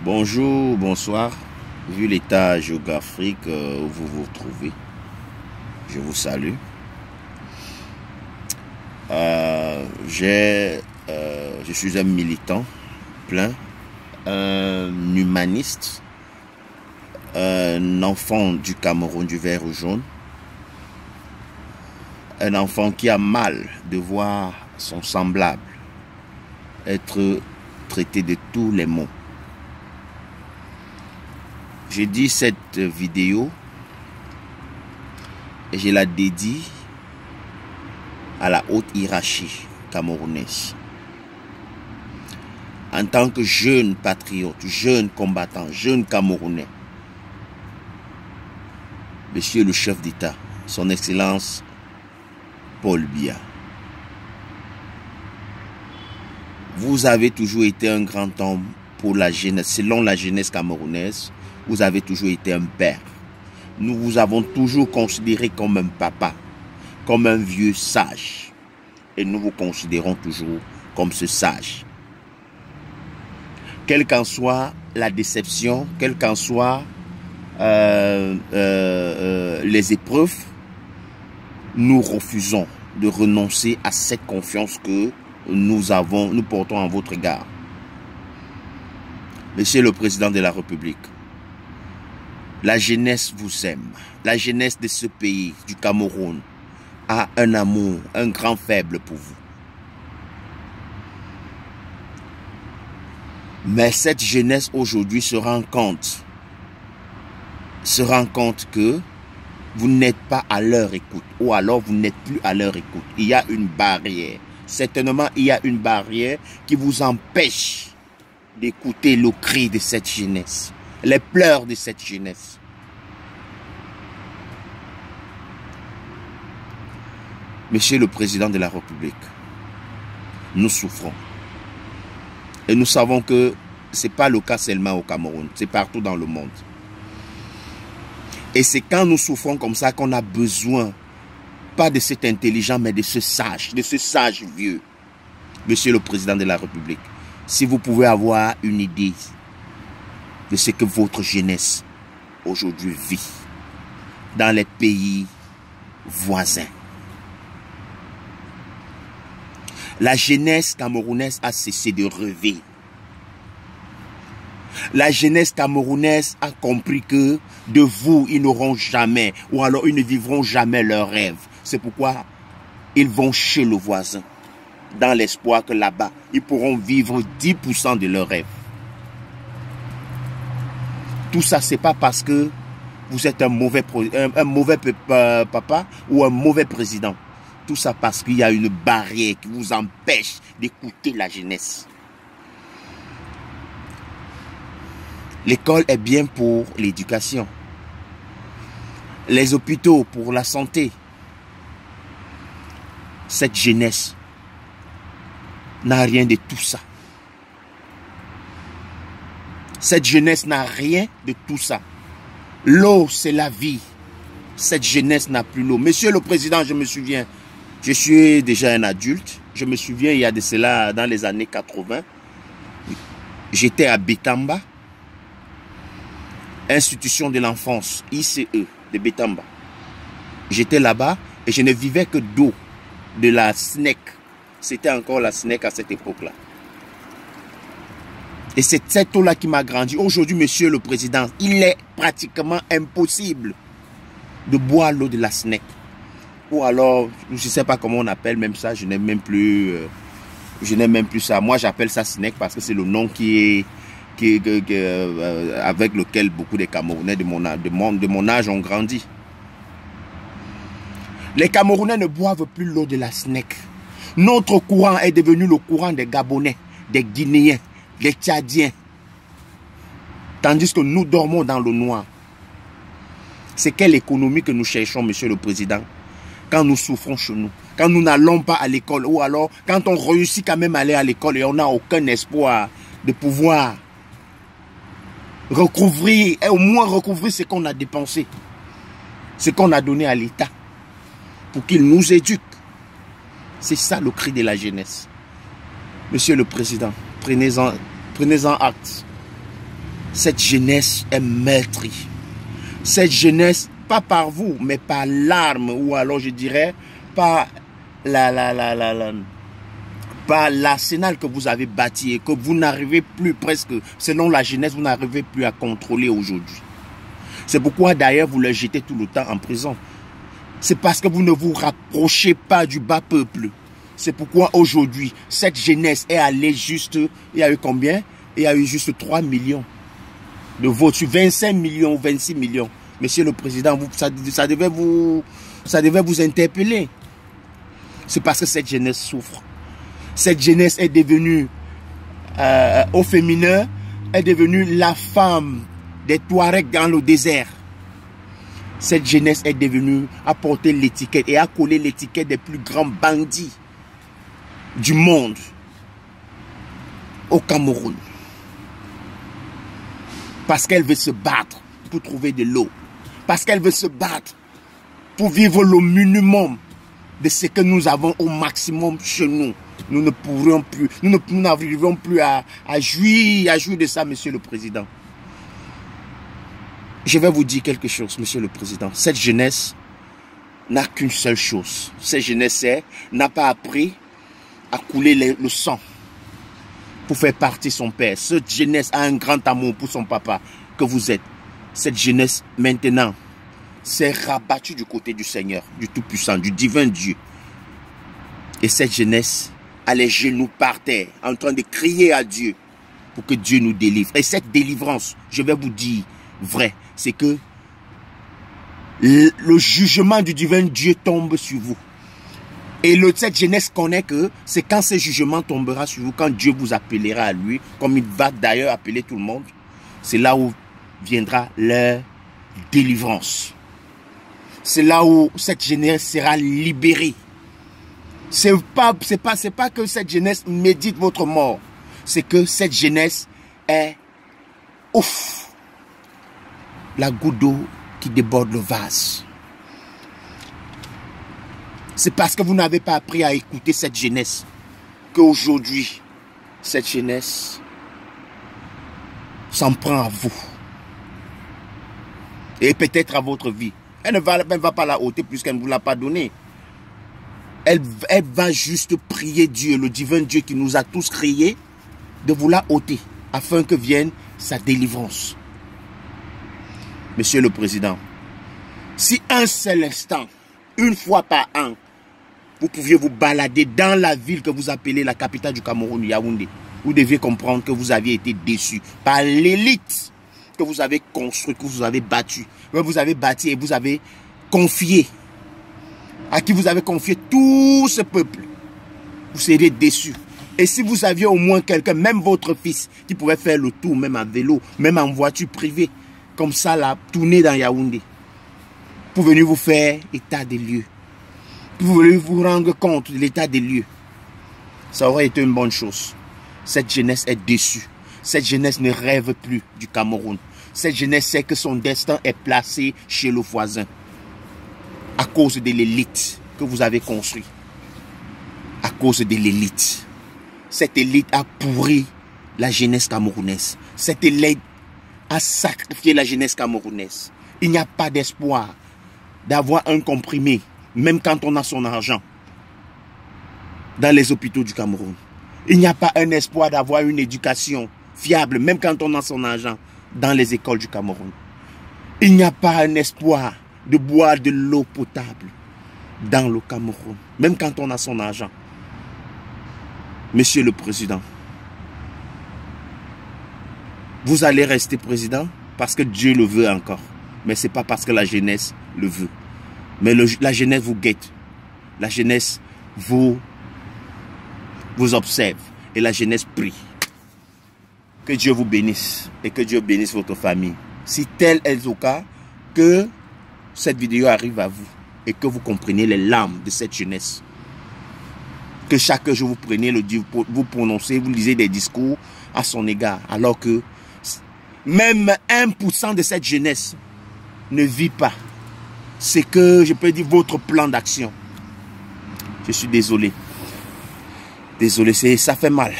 Bonjour, bonsoir. Vu l'état géographique où vous vous retrouvez, je vous salue. Je suis un militant plein, un humaniste, un enfant du Cameroun du vert au jaune, un enfant qui a mal de voir son semblable être traité de tous les maux. J'ai dit cette vidéo et je la dédie à la haute hiérarchie camerounaise. En tant que jeune patriote, jeune combattant, jeune Camerounais, Monsieur le chef d'État, son Excellence Paul Biya, vous avez toujours été un grand homme pour la jeunesse. Selon la jeunesse camerounaise, vous avez toujours été un père. Nous vous avons toujours considéré comme un papa, comme un vieux sage. Et nous vous considérons toujours comme ce sage. Quelle qu'en soit la déception, quelles qu'en soient les épreuves, nous refusons de renoncer à cette confiance que nous portons en votre égard. Monsieur le Président de la République, la jeunesse vous aime. La jeunesse de ce pays, du Cameroun, a un amour, un grand faible pour vous. Mais cette jeunesse aujourd'hui se rend compte que vous n'êtes pas à leur écoute, ou alors vous n'êtes plus à leur écoute. Il y a une barrière. Certainement, il y a une barrière qui vous empêche d'écouter le cri de cette jeunesse, les pleurs de cette jeunesse. Monsieur le Président de la République, nous souffrons. Et nous savons que ce n'est pas le cas seulement au Cameroun, c'est partout dans le monde. Et c'est quand nous souffrons comme ça qu'on a besoin, pas de cet intelligent, mais de ce sage vieux. Monsieur le Président de la République, si vous pouvez avoir une idée de ce que votre jeunesse aujourd'hui vit dans les pays voisins. La jeunesse camerounaise a cessé de rêver. La jeunesse camerounaise a compris que de vous, ils n'auront jamais, ou alors ils ne vivront jamais leurs rêves. C'est pourquoi ils vont chez le voisin, dans l'espoir que là-bas, ils pourront vivre 10% de leurs rêves. Tout ça, c'est pas parce que vous êtes un mauvais papa ou un mauvais président. Tout ça parce qu'il y a une barrière qui vous empêche d'écouter la jeunesse. L'école est bien pour l'éducation. Les hôpitaux pour la santé. Cette jeunesse n'a rien de tout ça. Cette jeunesse n'a rien de tout ça. L'eau, c'est la vie. Cette jeunesse n'a plus l'eau. Monsieur le Président, je me souviens, je suis déjà un adulte. Je me souviens, il y a de cela dans les années 80. J'étais à Bétamba, institution de l'enfance, ICE de Bétamba. J'étais là-bas et je ne vivais que d'eau, de la SNEC. C'était encore la SNEC à cette époque-là. Et c'est cette eau-là qui m'a grandi. Aujourd'hui, Monsieur le Président, il est pratiquement impossible de boire l'eau de la SNEC. Ou alors, je ne sais pas comment on appelle même ça, je n'aime même plus ça. Moi, j'appelle ça SNEC parce que c'est le nom avec lequel beaucoup de Camerounais de mon âge ont grandi. Les Camerounais ne boivent plus l'eau de la SNEC. Notre courant est devenu le courant des Gabonais, des Guinéens, des Tchadiens. Tandis que nous dormons dans le noir. C'est quelle économie que nous cherchons, Monsieur le Président, quand nous souffrons chez nous, quand nous n'allons pas à l'école, ou alors quand on réussit quand même à aller à l'école et on n'a aucun espoir de pouvoir recouvrir, et au moins recouvrir ce qu'on a dépensé, ce qu'on a donné à l'État, pour qu'il nous éduque. C'est ça le cri de la jeunesse. Monsieur le Président, prenez-en acte. Cette jeunesse est meurtrie. Cette jeunesse, pas par vous, mais par l'arme, ou alors je dirais par par l'arsenal que vous avez bâti et que vous n'arrivez plus presque, selon la jeunesse, vous n'arrivez plus à contrôler aujourd'hui. C'est pourquoi d'ailleurs vous le jetez tout le temps en prison. C'est parce que vous ne vous rapprochez pas du bas peuple. C'est pourquoi aujourd'hui, cette jeunesse est allée juste, il y a eu combien? Il y a eu juste 3 millions de votes sur 25 millions ou 26 millions. Monsieur le Président, ça devait vous interpeller. C'est parce que cette jeunesse souffre. Cette jeunesse est devenue, au féminin, est devenue la femme des Touaregs dans le désert. Cette jeunesse est devenue, a porté l'étiquette et a collé l'étiquette des plus grands bandits du monde au Cameroun. Parce qu'elle veut se battre pour trouver de l'eau. Parce qu'elle veut se battre pour vivre le minimum de ce que nous avons au maximum chez nous. Nous ne pourrions plus, nous n'arriverons plus à jouir de ça, Monsieur le Président. Je vais vous dire quelque chose, Monsieur le Président. Cette jeunesse n'a qu'une seule chose. Cette jeunesse n'a pas appris à couler le sang pour faire partie son père. Cette jeunesse a un grand amour pour son papa que vous êtes. Cette jeunesse, maintenant, s'est rabattue du côté du Seigneur, du Tout-Puissant, du divin Dieu. Et cette jeunesse a les genoux par terre, en train de crier à Dieu pour que Dieu nous délivre. Et cette délivrance, je vais vous dire vrai, c'est que le jugement du divin Dieu tombe sur vous. Et cette jeunesse connaît que c'est quand ce jugement tombera sur vous, quand Dieu vous appellera à lui, comme il va d'ailleurs appeler tout le monde, c'est là où viendra leur délivrance. C'est là où cette jeunesse sera libérée. C'est pas que cette jeunesse médite votre mort. C'est que cette jeunesse est ouf, la goutte d'eau qui déborde le vase. C'est parce que vous n'avez pas appris à écouter cette jeunesse qu'aujourd'hui, cette jeunesse s'en prend à vous. Et peut-être à votre vie. Elle ne va pas la ôter puisqu'elle ne vous l'a pas donnée. Elle va juste prier Dieu, le divin Dieu qui nous a tous créés, de vous la ôter, afin que vienne sa délivrance. Monsieur le Président, si un seul instant, une fois par an, vous pouviez vous balader dans la ville que vous appelez la capitale du Cameroun, Yaoundé, vous deviez comprendre que vous aviez été déçu par l'élite que vous avez construite, que vous avez battue. Vous avez bâti et vous avez confié, à qui vous avez confié tout ce peuple. Vous seriez déçus. Et si vous aviez au moins quelqu'un, même votre fils, qui pouvait faire le tour, même à vélo, même en voiture privée, comme ça, là, tourner dans Yaoundé, pour venir vous faire état des lieux, pour venir vous rendre compte de l'état des lieux, ça aurait été une bonne chose. Cette jeunesse est déçue. Cette jeunesse ne rêve plus du Cameroun. Cette jeunesse sait que son destin est placé chez le voisin. À cause de l'élite que vous avez construite. À cause de l'élite. Cette élite a pourri la jeunesse camerounaise. Cette élite a sacrifié la jeunesse camerounaise. Il n'y a pas d'espoir d'avoir un comprimé, même quand on a son argent, dans les hôpitaux du Cameroun. Il n'y a pas un espoir d'avoir une éducation fiable, même quand on a son argent, dans les écoles du Cameroun. Il n'y a pas un espoir de boire de l'eau potable dans le Cameroun, même quand on a son argent. Monsieur le Président, vous allez rester président parce que Dieu le veut encore. Mais ce n'est pas parce que la jeunesse le veut. Mais la jeunesse vous guette. La jeunesse vous observe. Et la jeunesse prie. Que Dieu vous bénisse. Et que Dieu bénisse votre famille. Si tel est le cas, que cette vidéo arrive à vous. Et que vous compreniez les larmes de cette jeunesse. Que chaque jour vous preniez le Dieu, vous prononcez, vous lisez des discours à son égard. Alors que même 1% de cette jeunesse ne vit pas. C'est que, je peux dire, votre plan d'action. Je suis désolé. Désolé, ça fait mal.